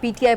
PTI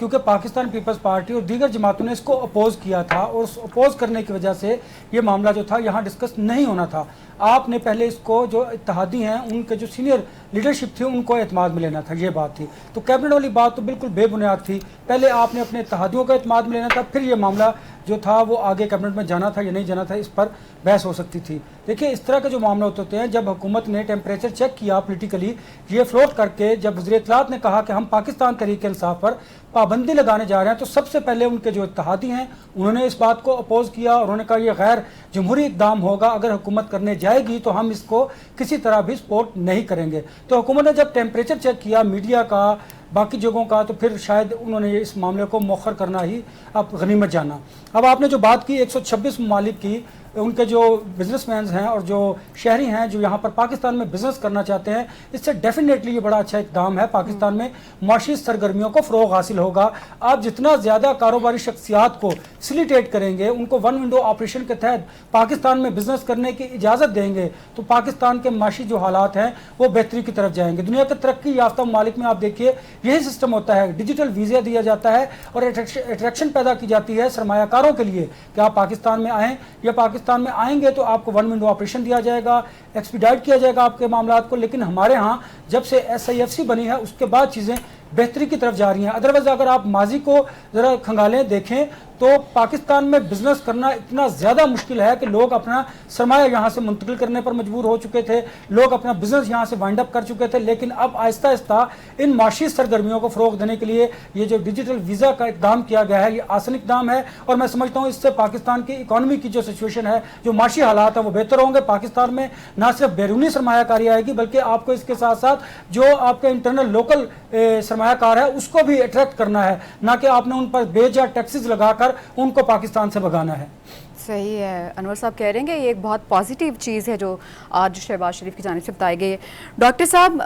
کیونکہ Pakistan Peoples party اور دیگر جماعتوں نے اس کو اپوز کیا تھا اور اس اپوز کرنے کی وجہ سے یہ معاملہ جو تھا یہاں ڈسکس نہیں ہونا تھا. آپ نے پہلے اس کو جو اتحادی ہیں ان کے جو سینئر لیڈرشپ تھی ان کو اعتماد میں لینا تھا, یہ بات تھی. تو کیبنٹ والی بات تو بالکل بے بنیاد تھی. پہلے آپ نے اپنے اتحادیوں کا اعتماد میں لینا تھا, پھر یہ معاملہ جو تھا وہ آگے کیبنٹ میں جانا تھا یا نہیں جانا تھا, اس پر بحث ہو سکتی تھی. دیکھیں اس طرح کے جو معاملات ہوتے ہیں, جب حکومت نے ٹیمپریچر چیک کیا پولیٹیکلی, یہ فلوٹ کر کے جب وزیر اطلاعات نے کہا کہ ہم پاکستان تحریک انصاف پر پابندی لگانے جا رہے ہیں, تو سب سے پہلے ان کے جو اتحادی ہیں انہوں نے اس بات کو اپوز کیا. انہوں نے کہا یہ غیر جمہوری اقدام ہوگا, اگر حکومت کرنے جائے گی تو ہم اس کو کسی طرح بھی سپورٹ نہیں کریں گے. تو حکومت نے جب ٹیمپریچر چیک کیا میڈیا کا, باقی جگہوں کا, تو پھر شاید انہوں نے اس معاملے کو مؤخر کرنا ہی اب غنیمت جانا. اب آپ نے جو بات کی 126 ممالک کی, ان کے جو بزنس مینز ہیں اور جو شہری ہیں جو یہاں پر پاکستان میں بزنس کرنا چاہتے ہیں, اس سے ڈیفینیٹلی یہ بڑا اچھا اقدام ہے. پاکستان میں معاشی سرگرمیوں کو فروغ حاصل ہوگا. آپ جتنا زیادہ کاروباری شخصیات کو فیسیلیٹیٹ کریں گے, ان کو ون ونڈو آپریشن کے تحت پاکستان میں بزنس کرنے کی اجازت دیں گے, تو پاکستان کے معاشی جو حالات ہیں وہ بہتری کی طرف جائیں گے. دنیا کے ترقی یافتہ ممالک میں آپ دیکھیے یہی سسٹم ہوتا ہے, ڈیجیٹل ویزا دیا جاتا ہے اور اٹریکشن پیدا کی جاتی ہے سرمایہ کاروں کے لیے کہ آپ پاکستان میں آئیں, یا پاکستان میں آئیں گے تو آپ کو ون ونڈو آپریشن دیا جائے گا, ایکسپیڈائٹ کیا جائے گا آپ کے معاملات کو. لیکن ہمارے ہاں جب سے SIFC بنی ہے اس کے بعد چیزیں بہتری کی طرف جا رہی ہیں. ادروائز اگر آپ ماضی کو ذرا کھنگالیں دیکھیں تو پاکستان میں بزنس کرنا اتنا زیادہ مشکل ہے کہ لوگ اپنا سرمایہ یہاں سے منتقل کرنے پر مجبور ہو چکے تھے, لوگ اپنا بزنس یہاں سے وائنڈ اپ کر چکے تھے. لیکن اب آہستہ آہستہ ان معاشی سرگرمیوں کو فروغ دینے کے لیے یہ جو ڈیجیٹل ویزا کا اقدام کیا گیا ہے, یہ آسان اقدام ہے, اور میں سمجھتا ہوں اس سے پاکستان کی اکانومی کی جو سچویشن ہے, جو معاشی حالات ہیں وہ بہتر ہوں گے. پاکستان میں نہ صرف بیرونی سرمایہ کاری آئے گی, بلکہ آپ کو اس کے ساتھ ساتھ جو آپ کے انٹرنل لوکل سرمایہ کار ہے اس کو بھی اٹریکٹ کرنا ہے, نہ کہ آپ نے ان پر بے جا ٹیکسز لگا کر ان کو پاکستان سے بھگانا ہے. صحیح ہے. انور صاحب کہہ رہے ہیں کہ یہ ایک بہت پازیٹیو چیز ہے جو آج شہباز شریف کی جانب سے بتائی گئی ہے. ڈاکٹر صاحب,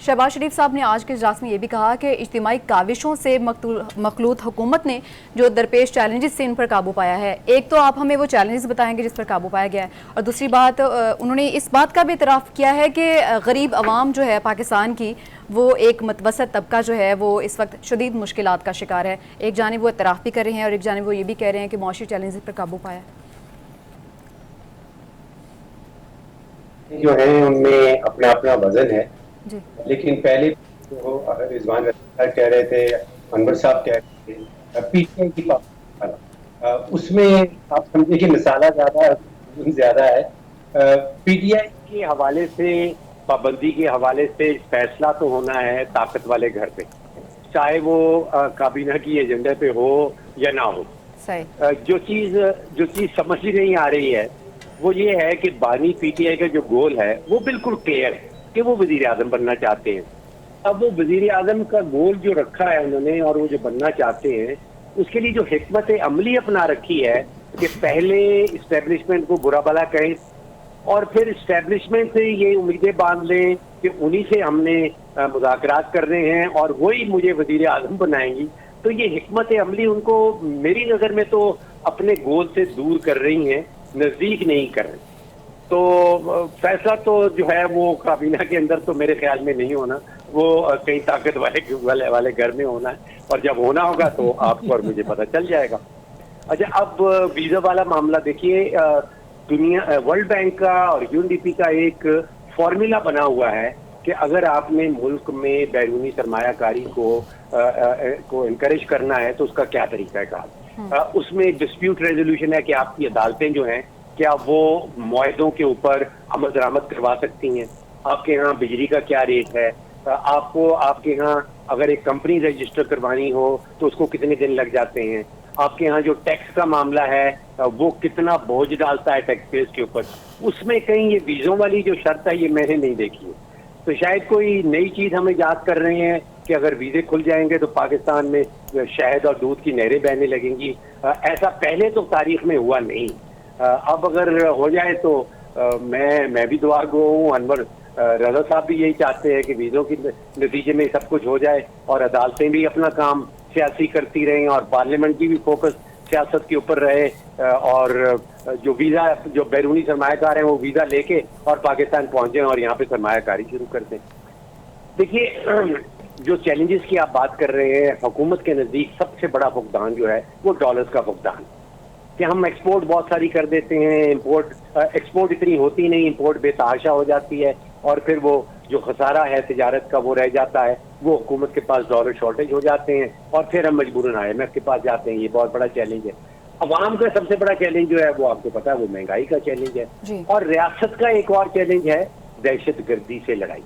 شہباز شریف صاحب نے آج کے اجلاس میں یہ بھی کہا کہ اجتماعی کاوشوں سے مخلوط حکومت نے جو درپیش چیلنجز سے ان پر قابو پایا ہے. ایک تو آپ ہمیں وہ چیلنجز بتائیں گے جس پر قابو پایا گیا ہے, اور دوسری بات انہوں نے اس بات کا بھی اعتراف کیا ہے کہ غریب عوام جو ہے پاکستان کی, وہ ایک متوسط طبقہ جو ہے وہ اس وقت شدید مشکلات کا شکار ہے. ایک جانب وہ اعتراف بھی کر رہے ہیں اور ایک جانب وہ یہ بھی کہہ رہے ہیں کہ معاشی چیلنجز پر قابو پایا جو ہیں ان میں اپنا اپنا وزن ہے. جی. لیکن پہلے جو رضوان صاحب کہہ رہے تھے, انور صاحب کہہ رہے تھے, پی ٹی آئی کی پابندی, اس میں آپ سمجھے کہ مسالہ زیادہ ہے. پی ٹی آئی کے حوالے سے, پابندی کے حوالے سے فیصلہ تو ہونا ہے طاقت والے گھر پہ, چاہے وہ کابینہ کی ایجنڈے پہ ہو یا نہ ہو. جو چیز سمجھ ہی نہیں آ رہی ہے وہ یہ ہے کہ بانی پی ٹی آئی کا جو گول ہے وہ بالکل کلیئر ہے کہ وہ وزیر اعظم بننا چاہتے ہیں. اب وہ وزیر اعظم کا گول جو رکھا ہے انہوں نے اور وہ جو بننا چاہتے ہیں, اس کے لیے جو حکمت عملی اپنا رکھی ہے کہ پہلے اسٹیبلشمنٹ کو برا بھلا کہیں اور پھر اسٹیبلشمنٹ سے یہ امیدیں باندھ لیں کہ انہی سے ہم نے مذاکرات کرنے ہیں اور وہی مجھے وزیر اعظم بنائیں گی. تو یہ حکمت عملی ان کو میری نظر میں تو اپنے گول سے دور کر رہی ہیں, نزدیک نہیں کر رہی. تو فیصلہ تو جو ہے وہ کابینہ کے اندر تو میرے خیال میں نہیں ہونا, وہ کئی طاقت والے گھر میں ہونا ہے, اور جب ہونا ہوگا تو آپ کو اور مجھے پتہ چل جائے گا. اچھا, اب ویزا والا معاملہ دیکھیے, دنیا ورلڈ بینک کا اور UNDP کا ایک فارمولا بنا ہوا ہے کہ اگر آپ نے ملک میں بیرونی سرمایہ کاری کو انکریج کرنا ہے تو اس کا کیا طریقہ کار. اس میں ڈسپیوٹ ریزولوشن ہے کہ آپ کی عدالتیں جو ہیں کیا وہ معاہدوں کے اوپر عمل درآمد کروا سکتی ہیں. آپ کے ہاں بجلی کا کیا ریٹ ہے, آپ کو آپ کے ہاں اگر ایک کمپنی رجسٹر کروانی ہو تو اس کو کتنے دن لگ جاتے ہیں. آپ کے ہاں جو ٹیکس کا معاملہ ہے وہ کتنا بوجھ ڈالتا ہے ٹیکس پیئرز کے اوپر. اس میں کہیں یہ ویزوں والی جو شرط ہے یہ میں نے نہیں دیکھی ہے. تو شاید کوئی نئی چیز ہمیں یاد کر رہے ہیں کہ اگر ویزے کھل جائیں گے تو پاکستان میں شہد اور دودھ کی نہریں بہنے لگیں گی. ایسا پہلے تو تاریخ میں ہوا نہیں. اب اگر ہو جائے تو میں بھی دعا گو ہوں, انور رضا صاحب بھی یہی چاہتے ہیں کہ ویزوں کے نتیجے میں سب کچھ ہو جائے اور عدالتیں بھی اپنا کام سیاسی کرتی رہیں اور پارلیمنٹ کی بھی فوکس سیاست کے اوپر رہے, اور جو ویزا جو بیرونی سرمایہ کار ہیں وہ ویزا لے کے اور پاکستان پہنچیں اور یہاں پہ سرمایہ کاری شروع کر دیں. دیکھیے جو چیلنجز کی آپ بات کر رہے ہیں، حکومت کے نزدیک سب سے بڑا فقدان جو ہے وہ ڈالرز کا فقدان، کہ ہم ایکسپورٹ بہت ساری کر دیتے ہیں، ایکسپورٹ اتنی ہوتی نہیں، امپورٹ بے تحاشا ہو جاتی ہے، اور پھر وہ جو خسارہ ہے تجارت کا وہ رہ جاتا ہے، وہ حکومت کے پاس ڈالر شارٹیج ہو جاتے ہیں، اور پھر ہم مجبوراً IMF کے پاس جاتے ہیں. یہ بہت بڑا چیلنج ہے. عوام کا سب سے بڑا چیلنج جو ہے وہ آپ کو پتا ہے وہ مہنگائی کا چیلنج ہے، اور ریاست کا ایک اور چیلنج ہے دہشت گردی سے لڑائی.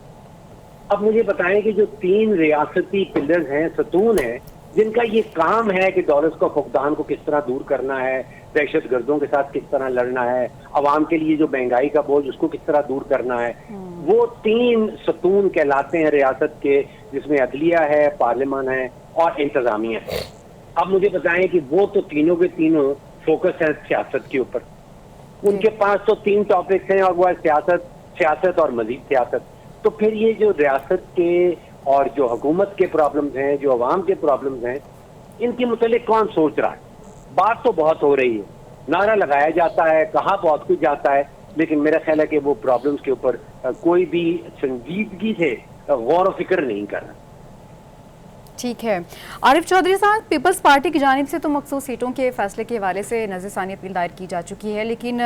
اب مجھے بتائیں کہ جو 3 ریاستی پلرز ہیں، ستون ہیں، جن کا یہ کام ہے کہ ڈالرز کا فقدان کو کس طرح دور کرنا ہے، دہشت گردوں کے ساتھ کس طرح لڑنا ہے، عوام کے لیے جو مہنگائی کا بوجھ اس کو کس طرح دور کرنا ہے، وہ 3 ستون کہلاتے ہیں ریاست کے، جس میں عدلیہ ہے، پارلیمان ہے اور انتظامیہ ہے. اب مجھے بتائیں کہ وہ تو تینوں کے تینوں فوکس ہیں سیاست کے اوپر. ان کے پاس تو 3 ٹاپکس ہیں، اور وہ ہے سیاست اور مزید سیاست. تو پھر یہ جو ریاست کے اور جو حکومت کے پرابلمز ہیں، جو عوام کے پرابلمز ہیں، ان کے متعلق کون سوچ رہا ہے؟ بات تو بہت ہو رہی ہے، نعرہ لگایا جاتا ہے، کہا بہت کچھ جاتا ہے، لیکن میرا خیال ہے کہ وہ پرابلمز کے اوپر کوئی بھی سنجیدگی سے غور و فکر نہیں کر رہا. ٹھیک ہے. عارف چودھری صاحب، پیپلز پارٹی کی جانب سے تو مخصوص سیٹوں کے فیصلے کے حوالے سے نظر ثانی اپیل دائر کی جا چکی ہے، لیکن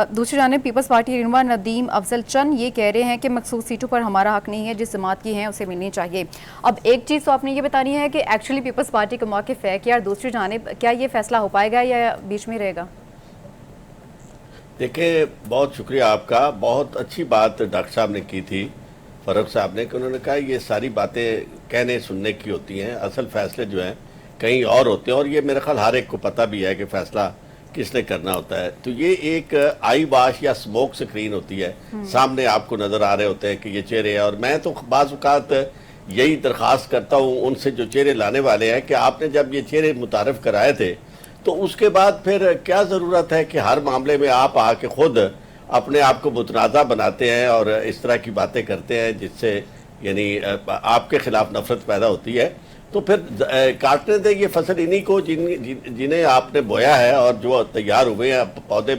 دوسری جانب پیپلز پارٹی رہنما ندیم افضل چند یہ کہہ رہے ہیں کہ مخصوص سیٹوں پر ہمارا حق نہیں ہے، جس جماعت کی ہیں اسے ملنی چاہیے. اب ایک چیز تو آپ نے یہ بتانی ہے کہ ایکچولی پیپلز پارٹی کا موقف ہے کیا، اور دوسری جانب کیا یہ فیصلہ ہو پائے گا یا بیچ میں رہے گا؟ دیکھیں، بہت شکریہ آپ کا. بہت اچھی بات ڈاکٹر صاحب نے کی تھی، فاروق صاحب نے، کہ انہوں نے کہا یہ ساری باتیں کہنے سننے کی ہوتی ہیں، اصل فیصلے جو ہیں کہیں اور ہوتے ہیں، اور یہ میرے خیال ہر ایک کو پتہ بھی ہے کہ فیصلہ کس نے کرنا ہوتا ہے. تو یہ ایک آئی واش یا سموک سکرین ہوتی ہے، سامنے آپ کو نظر آ رہے ہوتے ہیں کہ یہ چہرے ہیں. اور میں تو بعض اوقات یہی درخواست کرتا ہوں ان سے جو چہرے لانے والے ہیں کہ آپ نے جب یہ چہرے متعارف کرائے تھے تو اس کے بعد پھر کیا ضرورت ہے کہ ہر معاملے میں آپ آ کے خود اپنے آپ کو متنازع بناتے ہیں اور اس طرح کی باتیں کرتے ہیں جس سے یعنی آپ کے خلاف نفرت پیدا ہوتی ہے. تو پھر کاٹنے دیں یہ فصل انہی کو جنہیں آپ نے بویا ہے اور جو تیار ہوئے ہیں پودے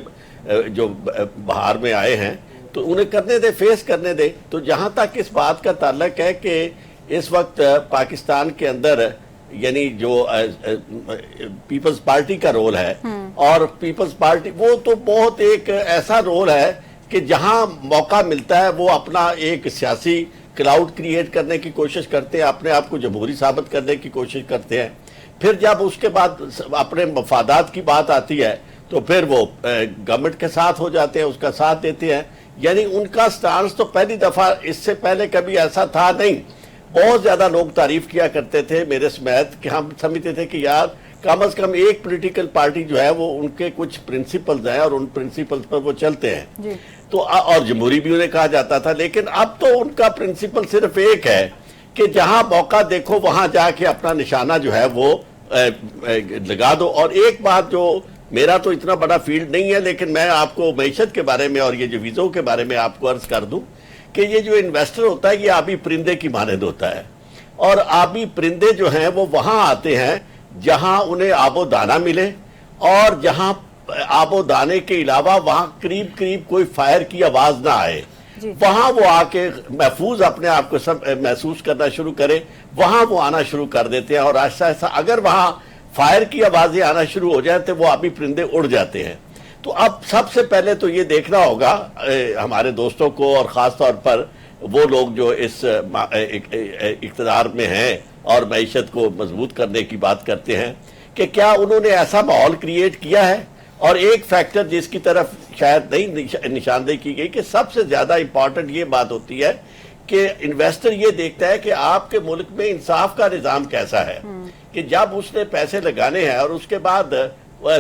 جو بہار میں آئے ہیں، تو انہیں کرنے دیں، فیس کرنے دیں. تو جہاں تک اس بات کا تعلق ہے کہ اس وقت پاکستان کے اندر یعنی جو پیپلز پارٹی کا رول ہے، اور پیپلز پارٹی وہ تو بہت ایک ایسا رول ہے کہ جہاں موقع ملتا ہے وہ اپنا ایک سیاسی کلاؤڈ کریٹ کرنے کی کوشش کرتے ہیں، اپنے آپ کو جمہوری ثابت کرنے کی کوشش کرتے ہیں. پھر جب اس کے بعد اپنے مفادات کی بات آتی ہے تو پھر وہ گورنمنٹ کے ساتھ ہو جاتے ہیں، اس کا ساتھ دیتے ہیں. یعنی ان کا سٹانس تو پہلی دفعہ، اس سے پہلے کبھی ایسا تھا نہیں. بہت زیادہ لوگ تعریف کیا کرتے تھے میرے سمیت کہ ہم سمجھتے تھے کہ یار کم از کم ایک پولیٹیکل پارٹی جو ہے وہ ان کے کچھ پرنسپلز ہیں اور ان پرنسپلز پر وہ چلتے ہیں. تو اور جمہوری بھی انہیں کہا جاتا تھا. لیکن اب تو ان کا پرنسپل صرف ایک ہے کہ جہاں موقع دیکھو وہاں جا کے اپنا نشانہ جو ہے وہ لگا دو. اور ایک بات جو میرا تو اتنا بڑا فیلڈ نہیں ہے لیکن میں آپ کو معیشت کے بارے میں اور یہ جو ویزوں کے بارے میں آپ کو عرض کر دوں کہ یہ جو انویسٹر ہوتا ہے یہ آبی پرندے کی مانند ہوتا ہے. اور آبی پرندے جو ہیں وہ وہاں آتے ہیں جہاں انہیں آب و دانہ ملے، اور جہاں آب و دانے کے علاوہ وہاں قریب قریب کوئی فائر کی آواز نہ آئے، وہاں وہ آ کے محفوظ اپنے آپ کو سب محسوس کرنا شروع کرے، وہاں وہ آنا شروع کر دیتے ہیں. اور آہستہ آہستہ اگر وہاں فائر کی آوازیں آنا شروع ہو جائیں تو وہ آبی پرندے اڑ جاتے ہیں. تو اب سب سے پہلے تو یہ دیکھنا ہوگا ہمارے دوستوں کو، اور خاص طور پر وہ لوگ جو اس اقتدار میں ہیں اور معیشت کو مضبوط کرنے کی بات کرتے ہیں، کہ کیا انہوں نے ایسا ماحول کریٹ کیا ہے. اور ایک فیکٹر جس کی طرف شاید نہیں نشاندہی کی گئی کہ سب سے زیادہ امپورٹنٹ یہ بات ہوتی ہے کہ انویسٹر یہ دیکھتا ہے کہ آپ کے ملک میں انصاف کا نظام کیسا ہے، کہ جب اس نے پیسے لگانے ہیں اور اس کے بعد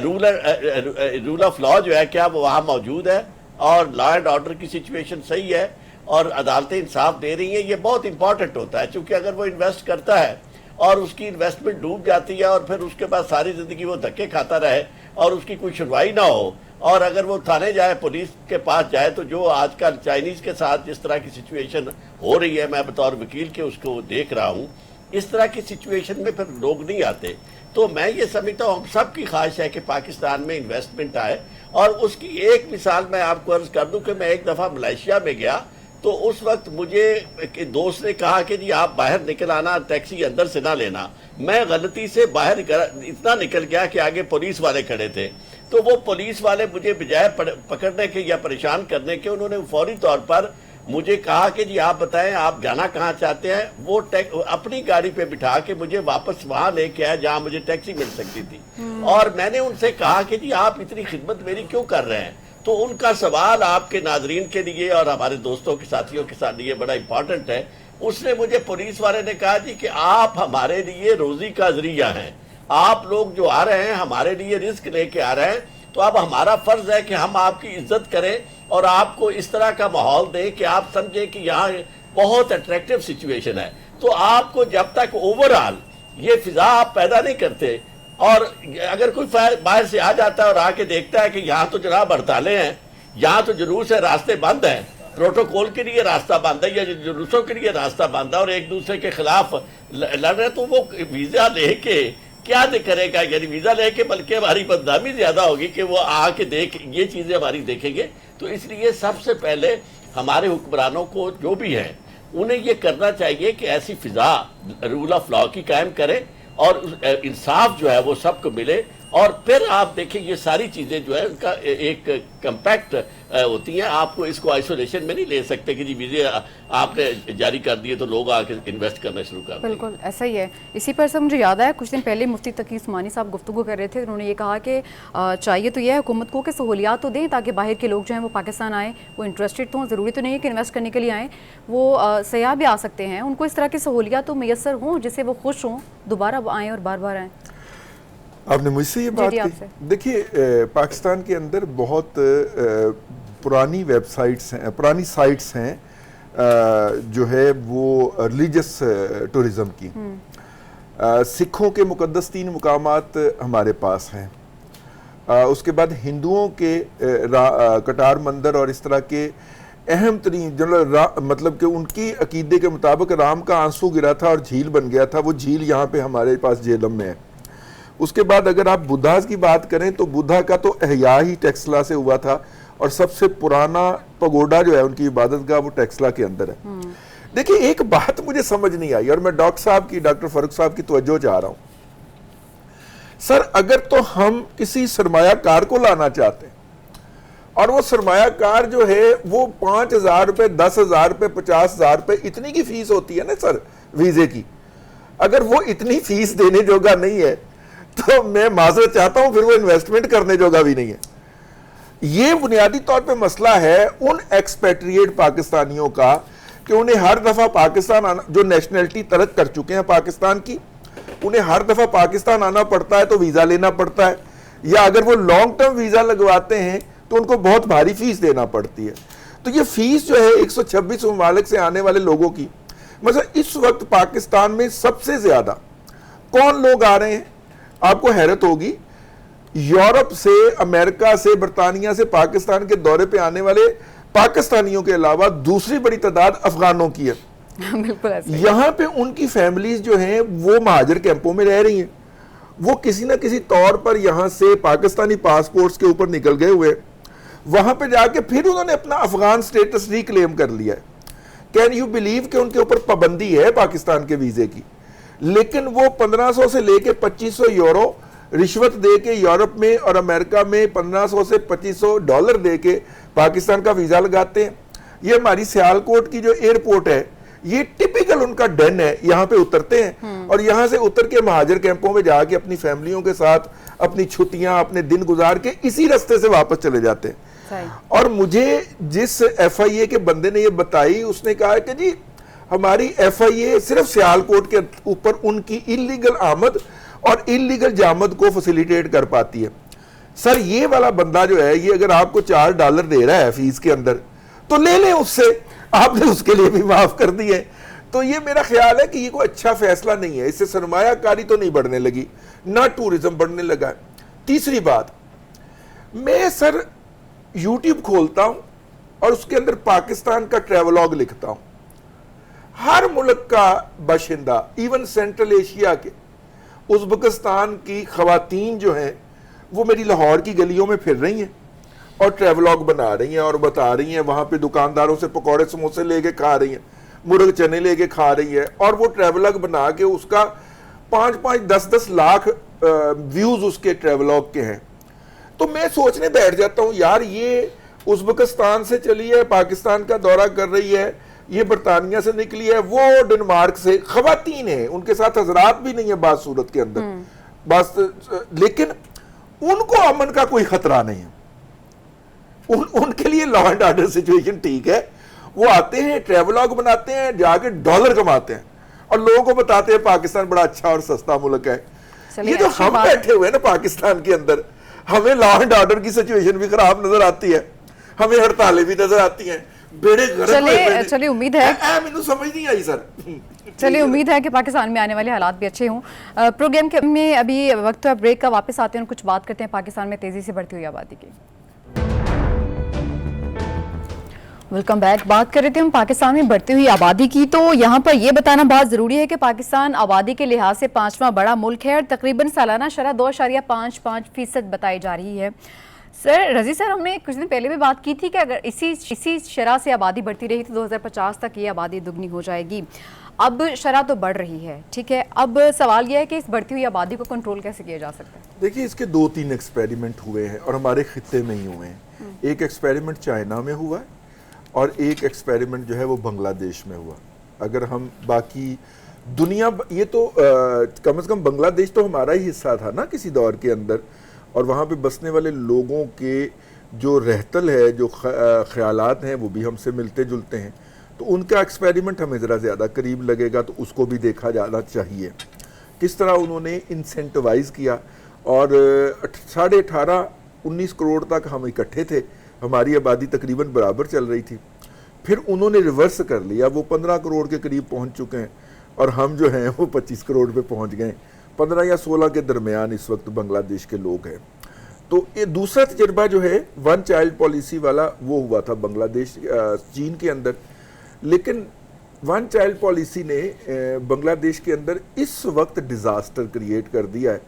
رول آف لا جو ہے کیا وہ وہاں موجود ہے، اور لا اینڈ آرڈر کی سچویشن صحیح ہے، اور عدالتیں انصاف دے رہی ہیں. یہ بہت امپورٹنٹ ہوتا ہے، چونکہ اگر وہ انویسٹ کرتا ہے اور اس کی انویسٹمنٹ ڈوب جاتی ہے اور پھر اس کے بعد ساری زندگی وہ دھکے کھاتا رہے اور اس کی کوئی سنوائی نہ ہو، اور اگر وہ تھانے جائے، پولیس کے پاس جائے، تو جو آج کل چائنیز کے ساتھ جس طرح کی سچویشن ہو رہی ہے، میں بطور وکیل کے اس کو دیکھ رہا ہوں، اس طرح کی سچویشن میں پھر لوگ نہیں آتے. تو میں یہ سمجھتا ہوں ہم سب کی خواہش ہے کہ پاکستان میں انویسٹمنٹ آئے. اور اس کی ایک مثال میں آپ کو عرض کر دوں کہ میں ایک دفعہ ملائیشیا میں گیا تو اس وقت مجھے ایک دوست نے کہا کہ جی آپ باہر نکل آنا, ٹیکسی اندر سے نہ لینا. میں غلطی سے باہر اتنا نکل گیا کہ آگے پولیس والے کھڑے تھے, تو وہ پولیس والے مجھے بجائے پکڑنے کے یا پریشان کرنے کے, انہوں نے فوری طور پر مجھے کہا کہ جی آپ بتائیں آپ جانا کہاں چاہتے ہیں. وہ اپنی گاڑی پہ بٹھا کے مجھے واپس وہاں لے کے آئے جہاں مجھے ٹیکسی مل سکتی تھی. اور میں نے ان سے کہا کہ جی آپ اتنی خدمت میری کیوں کر رہے ہیں. تو ان کا سوال آپ کے ناظرین کے لیے اور ہمارے دوستوں کے ساتھیوں کے ساتھ لیے بڑا امپورٹنٹ ہے. اس نے مجھے, پولیس والے نے کہا جی کہ آپ ہمارے لیے روزی کا ذریعہ ہیں, آپ لوگ جو آ رہے ہیں ہمارے لیے رزق لے کے آ رہے ہیں, تو اب ہمارا فرض ہے کہ ہم آپ کی عزت کریں اور آپ کو اس طرح کا ماحول دیں کہ آپ سمجھیں کہ یہاں بہت اٹریکٹیو سچویشن ہے. تو آپ کو جب تک اوورآل یہ فضا آپ پیدا نہیں کرتے, اور اگر کوئی باہر سے آ جاتا ہے اور آ کے دیکھتا ہے کہ یہاں تو جناب ہڑتالیں ہیں, یہاں تو جلوس ہے, راستے بند ہیں, پروٹوکول کے لیے راستہ بند ہے یا جلوسوں کے لیے راستہ بند ہے, اور ایک دوسرے کے خلاف لڑ رہے, تو وہ ویزا لے کے کیا کرے گا؟ یعنی ویزا لے کے بلکہ ہماری بدنامی زیادہ ہوگی کہ وہ آ کے یہ چیزیں ہماری دیکھیں گے. تو اس لیے سب سے پہلے ہمارے حکمرانوں کو جو بھی ہیں انہیں یہ کرنا چاہیے کہ ایسی فضا رول آف لا کی قائم کریں اور انصاف جو ہے وہ سب کو ملے, اور پھر آپ دیکھیں یہ ساری چیزیں جو ہے ان کا ایک کمپیکٹ ہوتی ہیں. آپ کو اس کو آئسولیشن میں نہیں لے سکتے کہ جی ویزے آپ نے جاری کر دیے تو لوگ آ کے انویسٹ کرنا شروع کر دیں. بالکل ایسا ہی ہے. اسی پر سے مجھے یاد آیا کچھ دن پہلے مفتی تقی عثمانی صاحب گفتگو کر رہے تھے, انہوں نے یہ کہا کہ چاہیے تو یہ ہے حکومت کو کہ سہولیات تو دیں تاکہ باہر کے لوگ جو ہیں وہ پاکستان آئیں, وہ انٹرسٹڈ تو ہوں, ضروری تو نہیں ہے کہ انویسٹ کرنے کے لیے آئیں, وہ سیاح بھی آ سکتے ہیں, ان کو اس طرح کی سہولیات تو میسر ہوں جس سے وہ خوش ہوں, دوبارہ آئیں اور بار بار آئیں. آپ نے مجھ سے یہ بات کی. دیکھیے پاکستان کے اندر بہت پرانی ویب سائٹس ہیں, پرانی سائٹس ہیں جو ہے وہ ریلیجس ٹورزم کی. سکھوں کے مقدس 3 مقامات ہمارے پاس ہیں, اس کے بعد ہندوؤں کے کٹار مندر اور اس طرح کے اہم ترین مطلب کہ ان کی عقیدے کے مطابق رام کا آنسو گرا تھا اور جھیل بن گیا تھا, وہ جھیل یہاں پہ ہمارے پاس جہلم میں ہے. اس کے بعد اگر آپ بدھاز کی بات کریں تو بدھا کا تو احیاء ہی ٹیکسلا سے ہوا تھا, اور سب سے پرانا پگوڈا جو ہے ان کی عبادت گاہ وہ ٹیکسلا کے اندر ہے. دیکھیں ایک بات مجھے سمجھ نہیں آئی, اور میں ڈاکٹر فاروق صاحب کی توجہ چاہ رہا ہوں. سر اگر تو ہم کسی سرمایہ کار کو لانا چاہتے ہیں اور وہ سرمایہ کار جو ہے وہ 5,000 روپے 10,000 روپے 50,000 روپے اتنی کی فیس ہوتی ہے نا سر ویزے کی, اگر وہ اتنی فیس دینے جوگا نہیں ہے تو میں معذرت چاہتا ہوں, پھر وہ انویسٹمنٹ کرنے جوگا بھی نہیں ہے. یہ بنیادی طور پہ مسئلہ ہے ان ایکسپیٹریٹ پاکستانیوں کا کہ انہیں ہر دفعہ پاکستان آنا, جو نیشنلٹی ترک کر چکے ہیں پاکستان کی, انہیں ہر دفعہ پاکستان آنا پڑتا ہے تو ویزا لینا پڑتا ہے, یا اگر وہ لانگ ٹرم ویزا لگواتے ہیں تو ان کو بہت بھاری فیس دینا پڑتی ہے. تو یہ فیس جو ہے 126 ممالک سے آنے والے لوگوں کی, مثلا اس وقت پاکستان میں سب سے زیادہ کون لوگ آ رہے ہیں آپ کو حیرت ہوگی, یورپ سے, امریکہ سے, برطانیہ سے پاکستان کے دورے پہ آنے والے پاکستانیوں کے علاوہ دوسری بڑی تعداد افغانوں کی ہے. بالکل ایسے یہاں پہ ان کی فیملیز جو ہیں وہ مہاجر کیمپوں میں رہ رہی ہیں, وہ کسی نہ کسی طور پر یہاں سے پاکستانی پاسپورٹس کے اوپر نکل گئے ہوئے, وہاں پہ جا کے پھر انہوں نے اپنا افغان سٹیٹس ریکلیم کر لیا ہے. کین یو بلیو کہ ان کے اوپر پابندی ہے پاکستان کے ویزے کی, لیکن وہ 1500 سے لے کے 2500 یورو رشوت دے کے یورپ میں اور امریکہ میں 1500 سے 2500 ڈالر دے کے پاکستان کا ویزا لگاتے ہیں. یہ ہماری سیالکوٹ کی جو ایئرپورٹ ہے یہ ٹپیکل ان کا ڈن ہے, یہاں پہ اترتے ہیں اور یہاں سے اتر کے مہاجر کیمپوں میں جا کے اپنی فیملیوں کے ساتھ اپنی چھٹیاں اپنے دن گزار کے اسی رستے سے واپس چلے جاتے ہیں. اور مجھے جس ایف آئی اے کے بندے نے یہ بتائی, اس نے کہا کہ جی ہماری ایف آئی اے صرف سیالکوٹ کے اوپر ان کی انلیگل آمد اور انلیگل جامد کو فیسیلیٹیٹ کر پاتی ہے. سر یہ والا بندہ جو ہے یہ اگر آپ کو $4 دے رہا ہے فیس کے اندر تو لے لیں اس سے, آپ نے اس کے لیے بھی معاف کر دی ہے. تو یہ میرا خیال ہے کہ یہ کوئی اچھا فیصلہ نہیں ہے, اس سے سرمایہ کاری تو نہیں بڑھنے لگی, نہ ٹورزم بڑھنے لگا ہے. تیسری بات, میں سر یوٹیوب کھولتا ہوں اور اس کے اندر پاکستان کا ٹریولاگ لکھتا ہوں, ہر ملک کا باشندہ, ایون سینٹرل ایشیا کے, ازبکستان کی خواتین جو ہیں وہ میری لاہور کی گلیوں میں پھر رہی ہیں اور ٹریولوگ بنا رہی ہیں اور بتا رہی ہیں وہاں پہ دکانداروں سے پکوڑے سموسے لے کے کھا رہی ہیں, مرغ چنے لے کے کھا رہی ہے, اور وہ ٹریولوگ بنا کے اس کا 5-10 لاکھ ویوز اس کے ٹریولوگ کے ہیں. تو میں سوچنے بیٹھ جاتا ہوں یار یہ ازبکستان سے چلی ہے, پاکستان کا دورہ کر رہی ہے, یہ برطانیہ سے نکلی ہے, وہ ڈنمارک سے, خواتین ہیں, ان کے ساتھ حضرات بھی نہیں ہیں بعض صورت کے اندر بس, لیکن ان کو امن کا کوئی خطرہ نہیں ہے. ان کے لیے لا اینڈ آرڈر سچویشن ٹھیک ہے. وہ آتے ہیں ٹریولاگ بناتے ہیں, جا کے ڈالر کماتے ہیں اور لوگوں کو بتاتے ہیں پاکستان بڑا اچھا اور سستا ملک ہے. یہ جو ہم بیٹھے ہوئے ہیں نا پاکستان کے اندر, ہمیں لا اینڈ آرڈر کی سچویشن بھی خراب نظر آتی ہے, ہمیں ہڑتالیں بھی نظر آتی ہیں, بیڑے گرم. چلیے امید ہے مجھے سمجھ نہیں آئی سر. چلیے امید ہے کہ پاکستان میں آنے والے حالات بھی اچھے ہوں. پروگرام کے میں ابھی وقت ہے بریک کا, واپس آتے ہیں اور کچھ بات کرتے ہیں پاکستان میں تیزی سے بڑھتی ہوئی آبادی کی. Welcome back. بات کر رہے تھے ہم پاکستان میں بڑھتی ہوئی آبادی کی, تو یہاں پر یہ بتانا بہت ضروری ہے کہ پاکستان آبادی کے لحاظ سے 5واں بڑا ملک ہے اور تقریباً سالانہ شرح 2.55% بتائی جا رہی ہے. سر رضی سر, ہم نے کچھ دن پہلے بھی بات کی تھی کہ اگر اسی شرح سے آبادی بڑھتی رہی تو 2050 تک یہ آبادی دگنی ہو جائے گی. اب شرح تو بڑھ رہی ہے, ٹھیک ہے, اب سوال یہ ہے کہ اس بڑھتی ہوئی آبادی کو کنٹرول کیسے کیا جا سکتا ہے؟ دیکھیے اس کے 2-3 ایکسپیریمنٹ ہوئے ہیں اور ہمارے خطے میں ہی ہوئے ہیں. ایک ایکسپیریمنٹ چائنا میں ہوا ہے اور ایک ایکسپیریمنٹ جو ہے وہ بنگلہ دیش میں ہوا. اگر ہم باقی دنیا, یہ تو کم از کم بنگلہ دیش تو ہمارا ہی حصہ تھا نا کسی دور کے اندر, اور وہاں پہ بسنے والے لوگوں کے جو رہتل ہے, جو خیالات ہیں, وہ بھی ہم سے ملتے جلتے ہیں. تو ان کا ایکسپیریمنٹ ہمیں ذرا زیادہ قریب لگے گا, تو اس کو بھی دیکھا جانا چاہیے. کس طرح انہوں نے انسینٹیوائز کیا, اور 18.5-19 کروڑ تک ہم اکٹھے تھے, ہماری آبادی تقریباً برابر چل رہی تھی. پھر انہوں نے ریورس کر لیا, وہ 15 کروڑ کے قریب پہنچ چکے ہیں اور ہم جو ہیں وہ 25 کروڑ پہ پہنچ گئے. 15 یا 16 کے درمیان اس وقت بنگلہ دیش کے لوگ ہیں. تو یہ دوسرا تجربہ جو ہے 1 چائلڈ پالیسی والا, وہ ہوا تھا بنگلہ دیش, چین کے اندر. لیکن 1 چائلڈ پالیسی نے بنگلہ دیش کے اندر اس وقت ڈیزاسٹر کریٹ کر دیا ہے,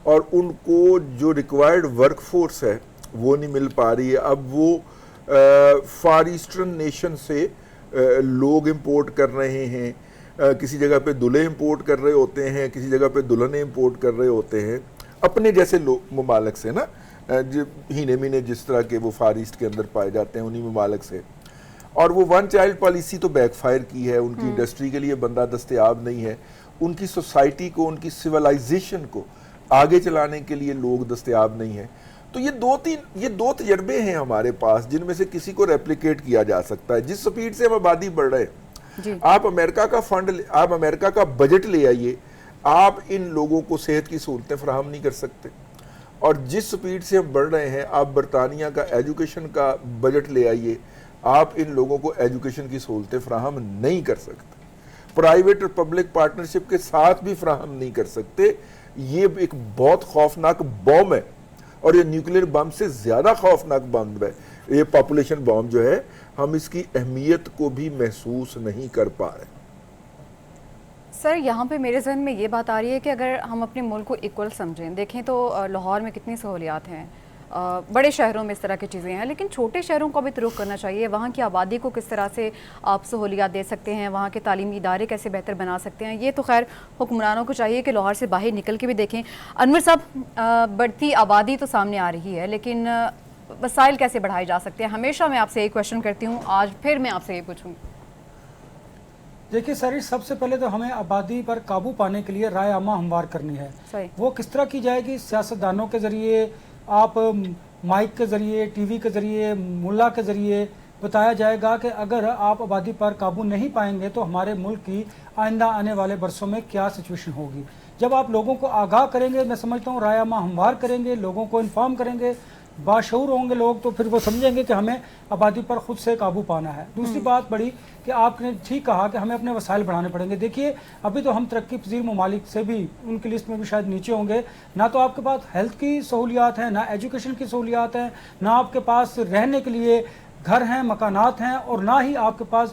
اور ان کو جو ریکوائرڈ ورک فورس ہے وہ نہیں مل پا رہی ہے. اب وہ فار ایسٹرن نیشن سے لوگ امپورٹ کر رہے ہیں, کسی جگہ پہ دلہے امپورٹ کر رہے ہوتے ہیں, کسی جگہ پہ دلہنیں امپورٹ کر رہے ہوتے ہیں اپنے جیسے ممالک سے نا, ہینے مینے جس طرح کے وہ فار ایسٹ کے اندر پائے جاتے ہیں انہی ممالک سے. اور وہ 1 چائلڈ پالیسی تو بیک فائر کی ہے, ان کی انڈسٹری کے لیے بندہ دستیاب نہیں ہے, ان کی سوسائٹی کو, ان کی سویلائزیشن کو آگے چلانے کے لیے لوگ دستیاب نہیں ہیں. تو یہ دو تجربے ہیں ہمارے پاس جن میں سے کسی کو ریپلیکیٹ کیا جا سکتا ہے. جس سپیڈ سے ہم آبادی بڑھ رہے ہیں, آپ امریکہ کا فنڈ, آپ امریکہ کا بجٹ لے آئیے, آپ ان لوگوں کو صحت کی سہولتیں فراہم نہیں کر سکتے. اور جس سپیڈ سے ہم بڑھ رہے ہیں, آپ برطانیہ کا ایجوکیشن کا بجٹ لے آئیے, آپ ان لوگوں کو ایجوکیشن کی سہولتیں فراہم نہیں کر سکتے, پرائیویٹ اور پبلک پارٹنرشپ کے ساتھ بھی فراہم نہیں کر سکتے. یہ ایک بہت خوفناک بوم ہے, اور یہ نیوکلیر بم سے زیادہ خوفناک بم ہے. یہ پاپولیشن بم جو ہے, ہم اس کی اہمیت کو بھی محسوس نہیں کر پا رہے. سر یہاں پہ میرے ذہن میں یہ بات آ رہی ہے کہ اگر ہم اپنے ملک کو ایکول سمجھیں, دیکھیں تو لاہور میں کتنی سہولیات ہیں, بڑے شہروں میں اس طرح کی چیزیں ہیں, لیکن چھوٹے شہروں کو بھی رخ کرنا چاہیے. وہاں کی آبادی کو کس طرح سے آپ سہولیات دے سکتے ہیں, وہاں کے تعلیمی ادارے کیسے بہتر بنا سکتے ہیں, یہ تو خیر حکمرانوں کو چاہیے کہ لاہور سے باہر نکل کے بھی دیکھیں. انور صاحب, بڑھتی آبادی تو سامنے آ رہی ہے, لیکن وسائل کیسے بڑھائے جا سکتے ہیں؟ ہمیشہ میں آپ سے ایک کویشچن کرتی ہوں, آج پھر میں آپ سے یہ پوچھوں. دیکھیے سر, سب سے پہلے تو ہمیں آبادی پر قابو پانے کے لیے رائے عامہ ہموار کرنی ہے. وہ کس طرح کی جائے گی؟ سیاستدانوں کے ذریعے, آپ مائک کے ذریعے, ٹی وی کے ذریعے, ملا کے ذریعے بتایا جائے گا کہ اگر آپ آبادی پر قابو نہیں پائیں گے تو ہمارے ملک کی آئندہ آنے والے برسوں میں کیا سچویشن ہوگی. جب آپ لوگوں کو آگاہ کریں گے, میں سمجھتا ہوں رائے عامہ ہموار کریں گے, لوگوں کو انفارم کریں گے, باشعور ہوں گے لوگ, تو پھر وہ سمجھیں گے کہ ہمیں آبادی پر خود سے قابو پانا ہے. دوسری بات بڑی کہ آپ نے ٹھیک کہا کہ ہمیں اپنے وسائل بڑھانے پڑیں گے. دیکھیے ابھی تو ہم ترقی پذیر ممالک سے بھی ان کی لسٹ میں بھی شاید نیچے ہوں گے. نہ تو آپ کے پاس ہیلتھ کی سہولیات ہیں, نہ ایجوکیشن کی سہولیات ہیں, نہ آپ کے پاس رہنے کے لیے گھر ہیں, مکانات ہیں, اور نہ ہی آپ کے پاس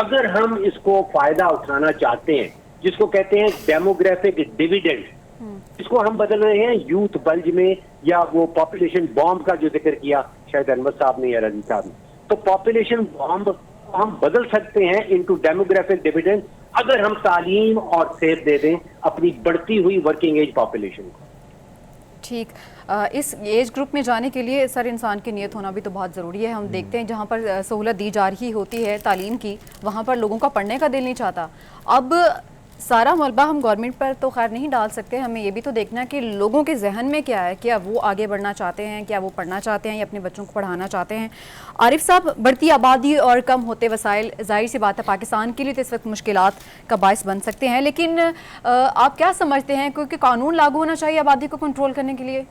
اگر ہم اس کو فائدہ اٹھانا چاہتے ہیں، جس کو کہتے ہیں ڈیموگرافک ڈیویڈنڈ، اس کو ہم بدل رہے ہیں یوتھ بلج میں، یا وہ پاپولیشن بامب کا جو ذکر کیا شاید انور صاحب نے یا رضی صاحب نے، تو پاپولیشن بامب ہم بدل سکتے ہیں انٹو ڈیموگرافک ڈیویڈنڈ اگر ہم تعلیم اور صحت دے دیں اپنی بڑھتی ہوئی ورکنگ ایج پاپولیشن کو. ٹھیک، اس ایج گروپ میں جانے کے لیے سر انسان کی نیت ہونا بھی تو بہت ضروری ہے. ہم دیکھتے ہیں جہاں پر سہولت دی جا رہی ہوتی ہے تعلیم کی، وہاں پر لوگوں کا پڑھنے کا دل نہیں چاہتا. اب سارا ملبہ ہم گورنمنٹ پر تو خیر نہیں ڈال سکتے، ہمیں یہ بھی تو دیکھنا ہے کہ لوگوں کے ذہن میں کیا ہے، کیا وہ آگے بڑھنا چاہتے ہیں، کیا وہ پڑھنا چاہتے ہیں یا اپنے بچوں کو پڑھانا چاہتے ہیں. عارف صاحب، بڑھتی آبادی اور کم ہوتے وسائل ظاہر سی بات ہے پاکستان کے لیے تو اس وقت مشکلات کا باعث بن سکتے ہیں، لیکن آپ کیا سمجھتے ہیں کیونکہ قانون لاگو ہونا چاہیے آبادی کو کنٹرول کرنے کے لیے؟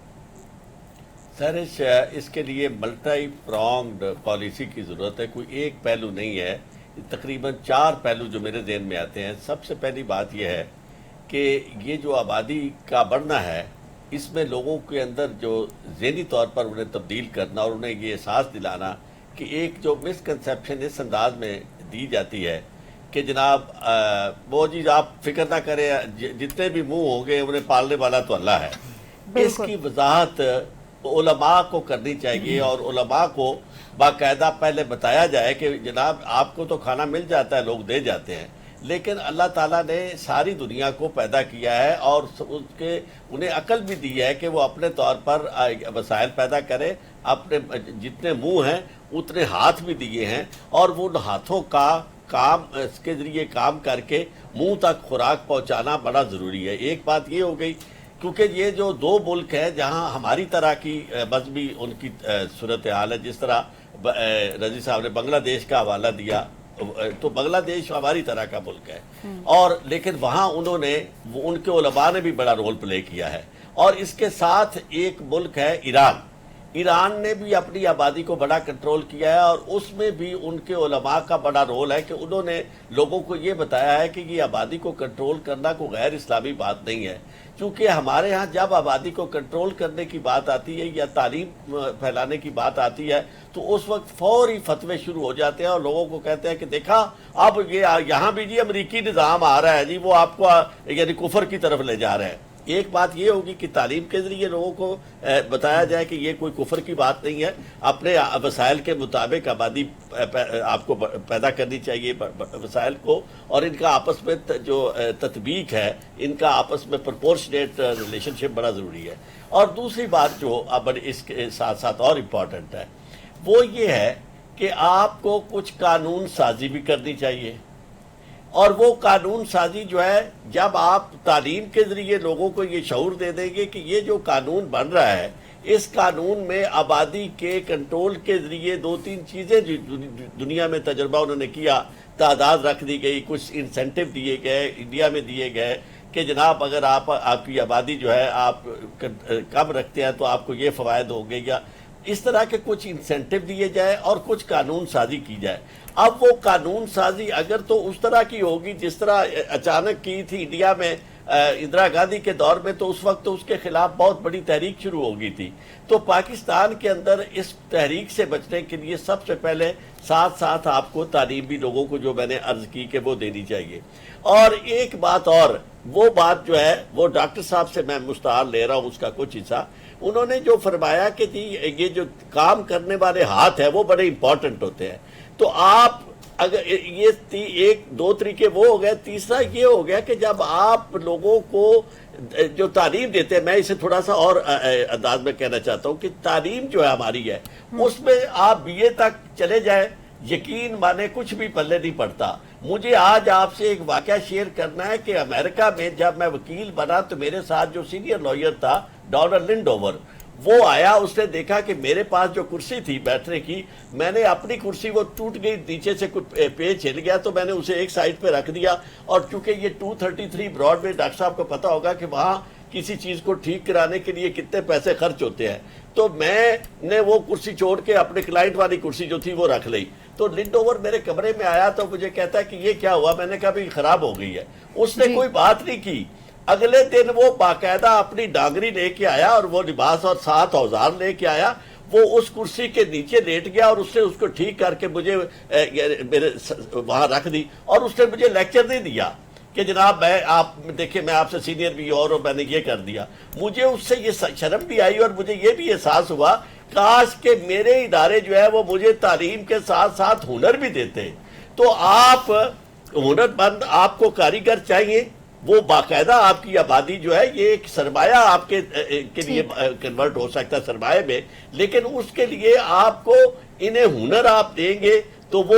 سر اس کے لیے ملٹی پرانگڈ پالیسی کی ضرورت ہے، کوئی ایک پہلو نہیں ہے، تقریباً 4 پہلو جو میرے ذہن میں آتے ہیں. سب سے پہلی بات یہ ہے کہ یہ جو آبادی کا بڑھنا ہے، اس میں لوگوں کے اندر جو ذہنی طور پر انہیں تبدیل کرنا اور انہیں یہ احساس دلانا کہ ایک جو مسکنسیپشن اس انداز میں دی جاتی ہے کہ جناب وہ چیز آپ فکر نہ کریں، جتنے بھی منہ ہوں گے انہیں پالنے والا تو اللہ ہے. اس کی وضاحت علماء کو کرنی چاہیے، اور علماء کو باقاعدہ پہلے بتایا جائے کہ جناب آپ کو تو کھانا مل جاتا ہے، لوگ دے جاتے ہیں، لیکن اللہ تعالیٰ نے ساری دنیا کو پیدا کیا ہے اور انہیں عقل بھی دی ہے کہ وہ اپنے طور پر وسائل پیدا کرے. اپنے جتنے منہ ہیں اتنے ہاتھ بھی دیے ہیں، اور وہ ان ہاتھوں کا کام اس کے ذریعے کام کر کے منہ تک خوراک پہنچانا بڑا ضروری ہے. ایک بات یہ ہو گئی کیونکہ یہ جو 2 ملک ہیں جہاں ہماری طرح کی مذہبی ان کی صورتحال ہے، جس طرح رضی صاحب نے بنگلہ دیش کا حوالہ دیا، تو بنگلہ دیش ہماری طرح کا ملک ہے، اور لیکن وہاں انہوں نے ان کے علماء نے بھی بڑا رول پلے کیا ہے. اور اس کے ساتھ ایک ملک ہے ایران نے بھی اپنی آبادی کو بڑا کنٹرول کیا ہے، اور اس میں بھی ان کے علماء کا بڑا رول ہے کہ انہوں نے لوگوں کو یہ بتایا ہے کہ یہ آبادی کو کنٹرول کرنا کوئی غیر اسلامی بات نہیں ہے. چونکہ ہمارے ہاں جب آبادی کو کنٹرول کرنے کی بات آتی ہے یا تعلیم پھیلانے کی بات آتی ہے تو اس وقت فوری فتوے شروع ہو جاتے ہیں، اور لوگوں کو کہتے ہیں کہ دیکھا اب یہ یہاں بھی جی امریکی نظام آ رہا ہے جی، وہ آپ کو یعنی کفر کی طرف لے جا رہے ہیں. ایک بات یہ ہوگی کہ تعلیم کے ذریعے لوگوں کو بتایا جائے کہ یہ کوئی کفر کی بات نہیں ہے، اپنے وسائل کے مطابق آبادی آپ کو پیدا کرنی چاہیے وسائل کو، اور ان کا آپس میں جو تطبیق ہے، ان کا آپس میں پرپورشنیٹ ریلیشن شپ بڑا ضروری ہے. اور دوسری بات جو اب اس کے ساتھ ساتھ اور امپورٹنٹ ہے وہ یہ ہے کہ آپ کو کچھ قانون سازی بھی کرنی چاہیے. اور وہ قانون سازی جو ہے، جب آپ تعلیم کے ذریعے لوگوں کو یہ شعور دے دیں گے کہ یہ جو قانون بن رہا ہے، اس قانون میں آبادی کے کنٹرول کے ذریعے 2-3 چیزیں دنیا میں تجربہ انہوں نے کیا، تعداد رکھ دی گئی، کچھ انسینٹیو دیے گئے، انڈیا میں دیے گئے کہ جناب اگر آپ کی آبادی جو ہے آپ کم رکھتے ہیں تو آپ کو یہ فوائد ہوں گے، یا اس طرح کے کچھ انسینٹیو دیے جائے اور کچھ قانون سازی کی جائے. اب وہ قانون سازی اگر تو اس طرح کی ہوگی جس طرح اچانک کی تھی انڈیا میں اندرا گاندھی کے دور میں، تو اس وقت تو اس کے خلاف بہت بڑی تحریک شروع ہو گئی تھی. تو پاکستان کے اندر اس تحریک سے بچنے کے لیے سب سے پہلے ساتھ ساتھ آپ کو تعلیم بھی لوگوں کو جو میں نے عرض کی کہ وہ دینی چاہیے. اور ایک بات اور، وہ بات جو ہے وہ ڈاکٹر صاحب سے میں مستعار لے رہا ہوں اس کا کچھ حصہ. انہوں نے جو فرمایا کہ جی یہ جو کام کرنے والے ہاتھ ہیں وہ بڑے امپورٹنٹ ہوتے ہیں. تو آپ اگر یہ 1-2 طریقے وہ ہو گئے، تیسرا یہ ہو گیا کہ جب آپ لوگوں کو جو تعلیم دیتے ہیں، میں اسے تھوڑا سا اور انداز میں کہنا چاہتا ہوں کہ تعلیم جو ہے ہماری ہے اس میں آپ BA تک چلے جائیں، یقین مانے کچھ بھی پلے نہیں پڑتا. مجھے آج آپ سے ایک واقعہ شیئر کرنا ہے کہ امریکہ میں جب میں وکیل بنا تو میرے ساتھ جو سینئر لائر تھا ڈونلڈ لنڈوور، وہ آیا، اس نے دیکھا کہ میرے پاس جو کرسی تھی بیٹھنے کی، میں نے اپنی کرسی وہ ٹوٹ گئی، نیچے سے کچھ پیج ہل گیا، تو میں نے اسے ایک سائڈ پہ رکھ دیا. اور چونکہ یہ 233 براڈ وے، ڈاکٹر صاحب کو پتا ہوگا کہ وہاں کسی چیز کو ٹھیک کرانے کے لیے کتنے پیسے خرچ ہوتے ہیں، تو میں نے وہ کرسی چھوڑ کے اپنے کلائنٹ والی کرسی جو تھی وہ رکھ لی. تو لنڈوور میرے کمرے میں آیا تو مجھے کہتا ہے کہ یہ کیا ہوا؟ میں نے کہا بھی خراب ہو گئی ہے. اس نے کوئی بات نہیں کی. اگلے دن وہ باقاعدہ اپنی ڈانگری لے کے آیا اور وہ لباس اور 7 اوزار لے کے آیا. وہ اس کرسی کے نیچے لیٹ گیا اور اس نے اس کو ٹھیک کر کے مجھے میرے وہاں رکھ دی اور اس نے مجھے لیکچر نہیں دیا کہ جناب میں آپ دیکھیں میں آپ سے سینئر بھی اور میں نے یہ کر دیا. مجھے اس سے یہ شرم بھی آئی اور مجھے یہ بھی احساس ہوا کاش کہ میرے ادارے جو ہے وہ مجھے تعلیم کے ساتھ ساتھ ہنر بھی دیتے. تو آپ ہنر مند آپ کو کاریگر چاہیے, وہ باقاعدہ آپ کی آبادی جو ہے یہ ایک سرمایہ آپ کے لیے کنورٹ ہو سکتا ہے سرمایہ میں, لیکن اس کے لیے آپ کو انہیں ہنر آپ دیں گے تو وہ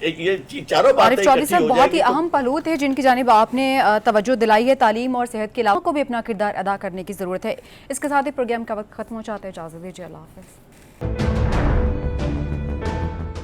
یہ چاروں باتیں عارف چودھری صاحب بہت ہی اہم پہلو تھے جن کی جانب آپ نے توجہ دلائی ہے. تعلیم اور صحت کے علاوہ کو بھی اپنا کردار ادا کرنے کی ضرورت ہے. اس کے ساتھ ہی پروگرام کا وقت ختم ہو جاتا ہے. اجازت دیجیے, اللہ حافظ.